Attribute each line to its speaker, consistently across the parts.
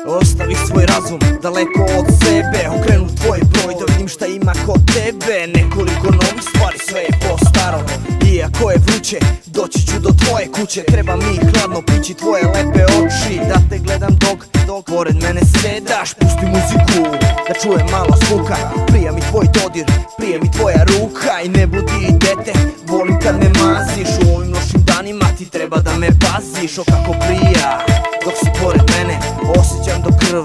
Speaker 1: Ostavi svoj razum daleko od sebe, okrenu tvoj broj da vidim šta ima kod tebe. Nekoliko novih stvari, sve je po starom. Iako je vruće, doći ću do tvoje kuće. Treba mi hladno pići tvoje lepe oči, da te gledam dok pored mene sedaš. Pusti muziku, da čujem malo zvuka. Prija mi tvoj dodir, prija mi tvoja ruka. I ne budi dete, volim kad me maziš. U ovim lošim danima ti treba da me paziš. O kako prija, dok si pored mene, osjećam do krv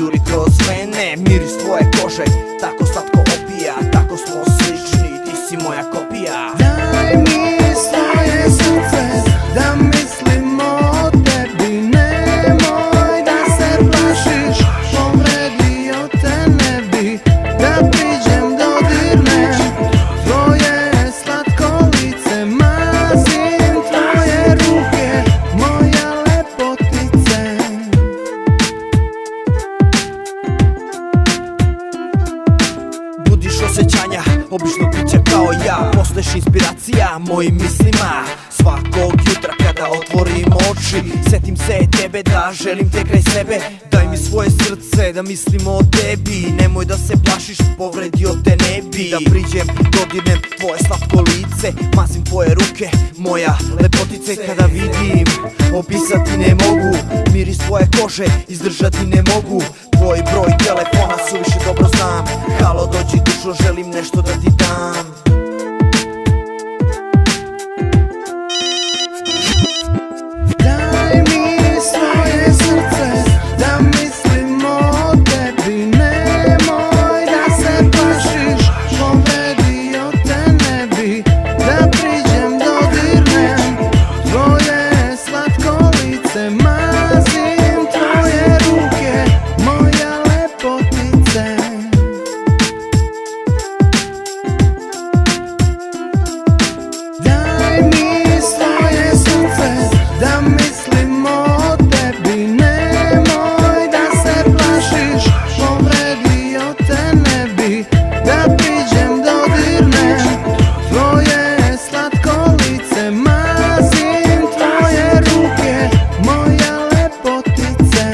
Speaker 1: juri kroz vene. Miris tvoje kože, tako slatko opija. Tako smo slični, ti si moja kopija.
Speaker 2: Daj mi svoje srce, da mislim o tebi. Nemoj da se plašiš, povredio te ne bi. Da priđem, dodirnem tvoje slatko lice. Mazim tvoje ruke, moja lepotice.
Speaker 1: Budiš osjećanja običnog bića kao ja. Postaješ inspiracija mojim mislima. Svakog jutra kada otvorim oči, setim se tebe, da želim te kraj sebe. Daj mi svoje srce, da mislim o tebi. Nemoj da se plašiš, povredio te ne bi. Da priđem, dodirnem tvoje slatko lice. Mazim tvoje ruke, moja lepotice. Kada vidim, opisati ne mogu. Miris tvoje kože, izdržati ne mogu. Tvoj broj telefona suviše dobro znam. Halo, dođi dušo, želim nešto da ti dam.
Speaker 2: Daj mi svoje srce, da mislim o tebi. Nemoj da se plašiš, povredio te ne bi. Da priđem, dodirnem tvoje slatko lice. Mazim tvoje ruke, moja lepotice. Daj mi svoje srce, da mislim o tebi. Nemoj da se plašiš, povredio te ne bi. Da priđem, dodirnem tvoje slatko lice. Mazim tvoje ruke, moja lepotice.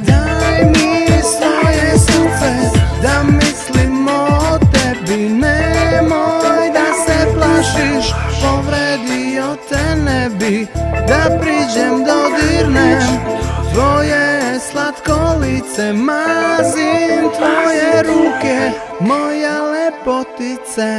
Speaker 2: Daj mi svoje srce, da mislim o tebi. Nemoj da se plašiš, povredio te ne bi. Da priđem, dodirnem tvoje slatko lice. Mazim tvoje ruke, moja lepotice.